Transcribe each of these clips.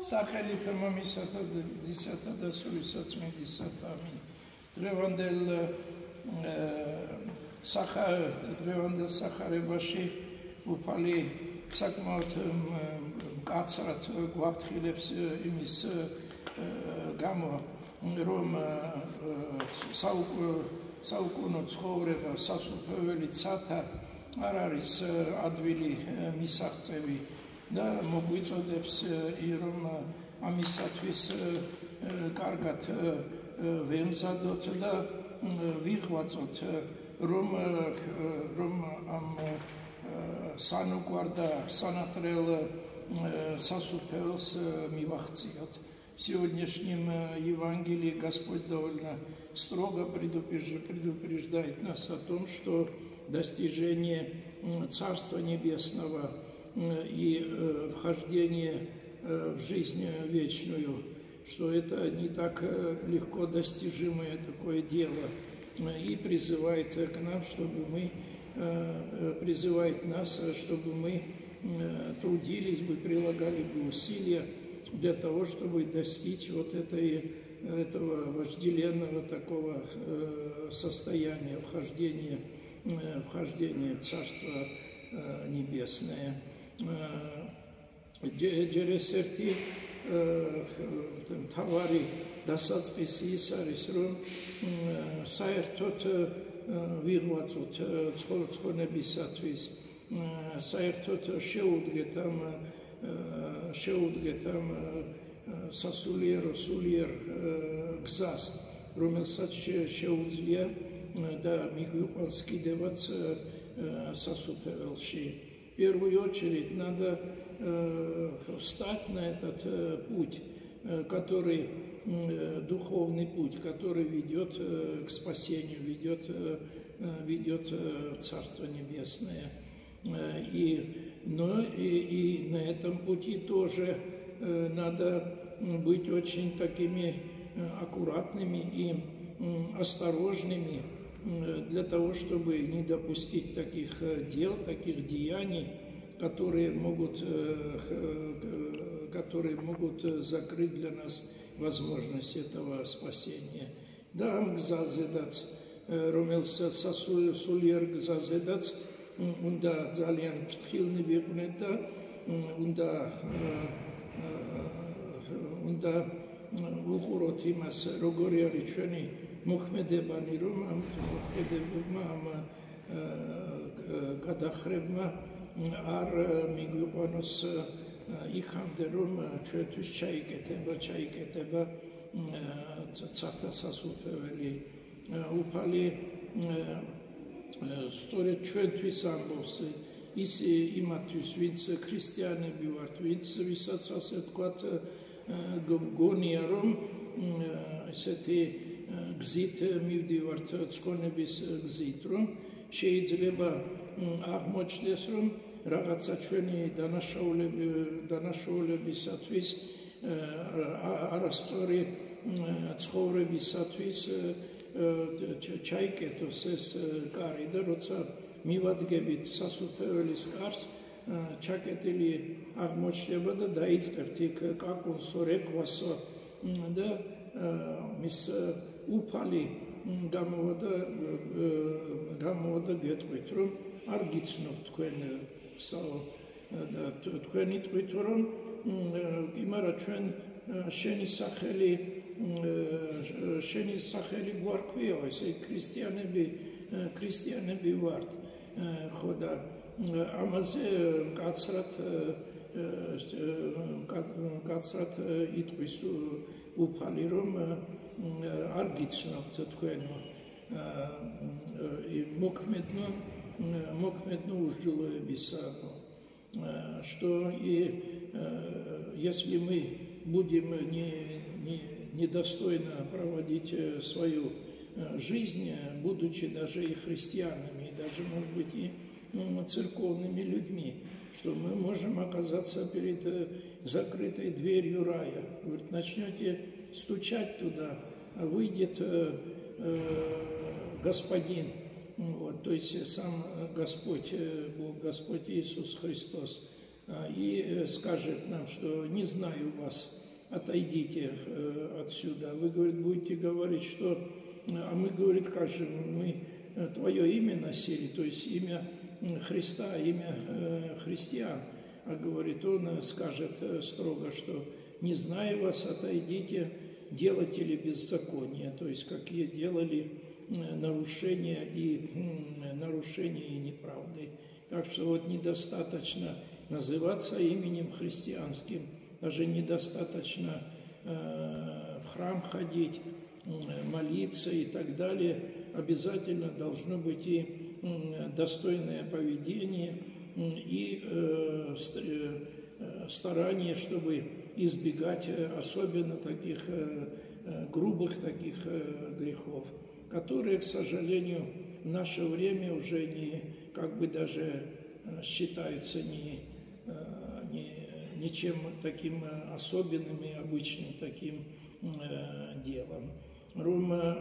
სახელით მამისათა და ძისათა და სულისა წმინდისათა ამინ. დღევანდელ სახარებაში უფალი საკმაოდ მკაცრად გვაფრთხილებს იმის გამო, რომ საუკუნო ცხოვრება სასუფეველი ცათა არ არის ადვილი მისაღწევი და მოგვიწოდებს რომ ამისათვის კარგად ვემზადოთ და ვიღვაწოთ რომ ამ сануკვარ და санатрел сасуфевелс мивахциот. В сегодняшнем Евангелии Господь довольно строго предупреждает нас о том, что достижение Царства Небесного и вхождение в жизнь вечную, что это не так легко достижимое такое дело, и призывает к нам, чтобы мы призывает нас, чтобы мы трудились бы, прилагали бы усилия для того, чтобы достичь вот этого вожделенного такого состояния, вхождения в Царство Небесное. Джересерти тавари დასაწყისი ის არის, რომ საერთოდ ვიღვაწოთ ცხოვრებისათვის, საერთოდ შეუდგეთ ამ სასულიერ გზას, რომელსაც შეუძლია და მიგვიყვანს კიდევაც სასუფეველში. В первую очередь надо встать на этот путь, который духовный путь, который ведет к спасению, ведет в Царство Небесное. И на этом пути тоже надо быть очень такими аккуратными и осторожными для того, чтобы не допустить таких дел, таких деяний, которые могут закрыть для нас возможность этого спасения. Да, гзазедац, ромелса сасулиер гзазедац, унда залиан птхилни вигнета, унда უყუროთ იმას, როგორი არის ჩვენი მოქმედებანი, რომ ამ მოქმედებებმა, ამ გადახრებმა არ მიგვიყვანოს იქამდე, რომ ჩვენთვის ჩაიკეტება ცათა სასუფეველი. უფალი სწორედ ჩვენთვის ამბობს, ის იმათთვის, ვინც ქრისტიანები ვართ, ვისაც ასე ვთქვათ, გონია, რომ ესეთი გზით მივდივართ, ცხონების გზით, რომ შეიძლება აღმოჩნდეს, რომ რაღაცა ჩვენი დანაშაულებისათვის, არასწორი ცხოვრებისათვის ჩაიკეტოს ეს კარი და როცა მივადგებით სასუფეველის კარს, ჩაკეტილი აღმოჩნდება და დაიწყებთ იქ კაკუნსო, რეკვასო და მის უფალი გამოვადა გეტყვით, რომ არ გიცნობ თქვენ და თქვენი ტყვით, რომ იმარა ჩვენ შენი სახელი გვარქვია, ესე ქრისტიანები ვართ. ხო და ამაზე კაცრად იტყვის უფალი, რომ არ გიცნობთ თქვენ мокмедно ужжулоебиса, что если мы будем недостойно проводить свою жизнь, будучи даже и христианами, и даже, может быть, и церковными людьми, что мы можем оказаться перед закрытой дверью рая. Говорит, начнете стучать туда, а выйдет Господин, вот, то есть сам Господь, Бог, Господь Иисус Христос, и скажет нам, что не знаю вас, отойдите отсюда. Вы, говорит, будете говорить, что... А мы, говорит, как же, мы твое имя носили, то есть имя Христа, имя христиан. А говорит, он скажет строго, что не знаю вас, отойдите, делатели беззакония, то есть какие делали нарушения и неправды. Так что вот недостаточно называться именем христианским, даже недостаточно в храм ходить, молиться и так далее. Обязательно должно быть и достойное поведение, и старание, чтобы избегать особенно таких грубых таких грехов, которые, к сожалению, в наше время уже не, как бы даже считаются ничем таким особенным и обычным таким делом. Рума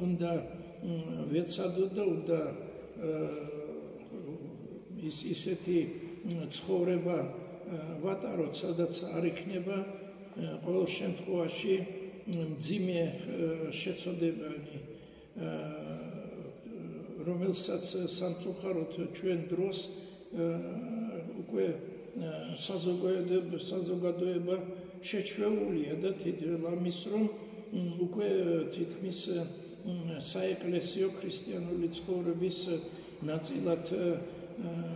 унда вецадуда унда ისეთი ცხოვრება ვატაროთ, სადაც არ იქნება ყოველ შემთხვევაში მძიმე შეცოდებანი, რომელსაც სამწუხაროდ ჩვენ დროს უკვე საზოგადოება შეჩვეულია და თითქმის რომ უკვე თითქმის საეკლესიო ქრისტიანული ცხოვრების ნაწილად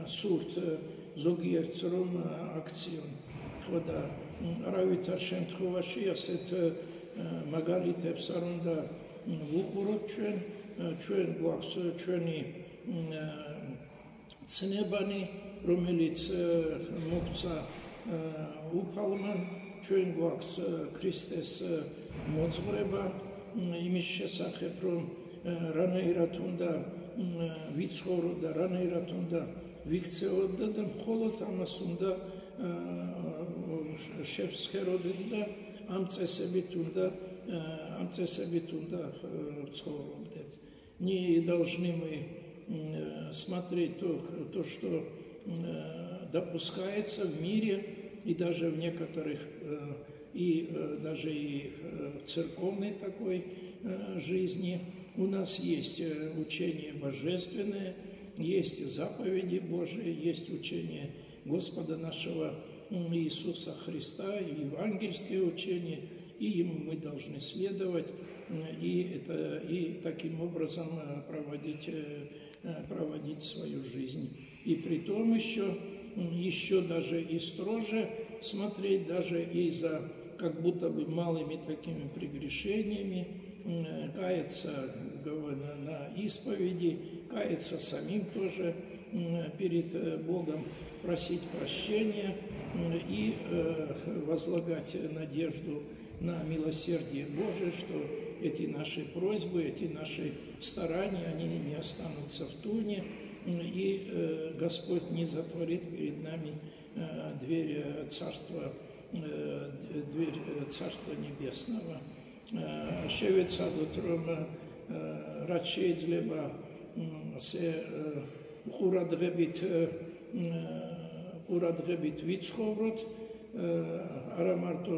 სურთ ზოგიერთს რომ აქციონ. ხო და არავითარ შემთხვევაში ასეთ მაგალითებს არ უნდა ვუყუროთ ჩვენ გვაქვს ჩვენი ცნებანი, რომელიც მოგცა უფალმა, ჩვენ გვაქვს ქრისტეს მოძღვრება იმის შესახებ, რომ რანაირად უნდა ვიცხოვრო და რანაირად უნდა ვიქცეოდო და მხოლოდ ამას უნდა შევსხეროდეთ და ამ წესებით უნდა ცხოვრობდეთ. Не должны мы смотреть то, что допускается в мире и даже в некоторых, и даже и в церковной такой жизни. У нас есть учение божественное, есть заповеди Божии, есть учение Господа нашего Иисуса Христа, евангельские учения, и ему мы должны следовать, и таким образом проводить свою жизнь. И при том еще даже и строже смотреть, даже и за как будто бы малыми такими прегрешениями, каяться на исповеди, каяться самим тоже перед Богом, просить прощения и возлагать надежду на милосердие Божие, что эти наши просьбы, эти наши старания, они не останутся в туне, и Господь не затворит перед нами дверь Царства Небесного. შევეცადოთ რომ რაც შეიძლება ასე ყურადღებით ვიცხოვროთ, არა მარტო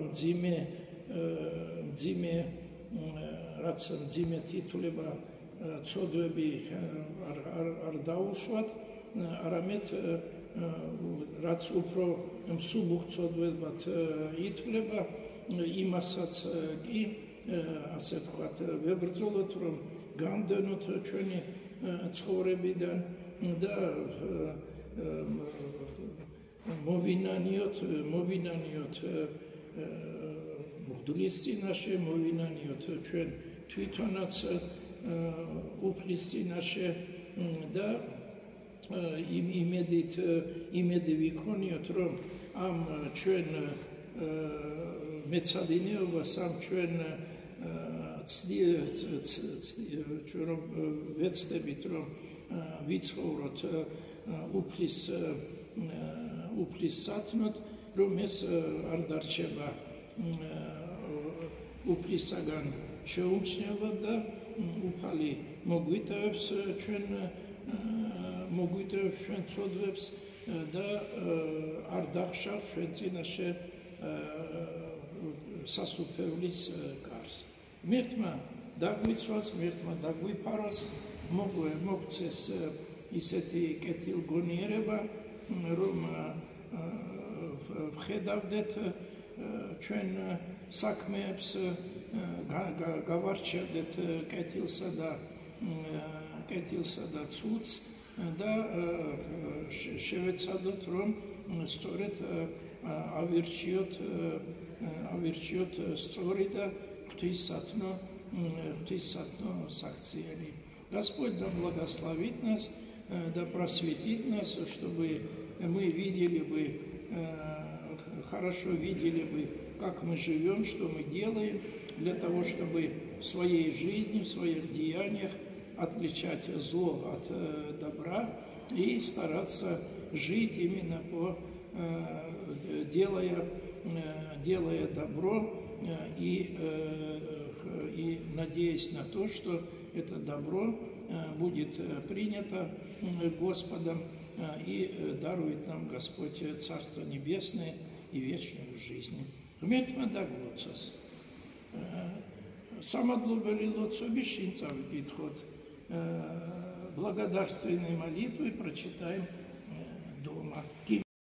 რაც მძიმე თითულება ცოდვები არ დაუშვათ, არამედ რაც უფრო მსუბუხ ცოდვებად ითვლება, იმასაც კი ასე ვთქვათ, ვებრძოლოთ, რომ გამდენოთ ჩვენი ცხოვრებიდან და მოვინანიოთ მღვდლის წინაშე, მოვინანიოთ ჩვენ თვითონაც უფლის წინაშე და იმედი ვიქონიოთ, რომ ამ ჩვენ მეცადინეობას, ამ ჩვენ რომ ვეცდებით, რომ ვიცხოვროთ უფლის სათნოდ, რომ ეს არ დარჩება უფლისაგან შეუმჩნევლად და უფალი მოგვიტევებს ჩვენ ცოდვებს და არ დახშავს ჩვენ წინაშე სასუფევლის კარს. ღმერთმა დაგვიცვას, ღმერთმა დაგვიფაროს, მოგცეს ისეთი კეთილგონიერება, რომ ვხედავდეთ ჩვენ საქმეებს, გავარჩევდეთ კეთილსა და ცუდს და შევეცადოთ, რომ სწორედ ავირჩიოთ სწორი და ღვთისსათნო сакциями. Господь да благословит нас, да просветит нас, чтобы мы видели бы, хорошо видели бы, как мы живем, что мы делаем, для того, чтобы в своей жизни, в своих деяниях отличать зло от добра и стараться жить именно делая добро и надеясь на то, что это добро будет принято Господом и дарует нам Господь Царство Небесное и вечную жизнь. Ღმერთმა დაგვლოცოს. Самодлюбие лоцо бешинца выкითხოთ. Благодарственные молитвы прочитаем дома.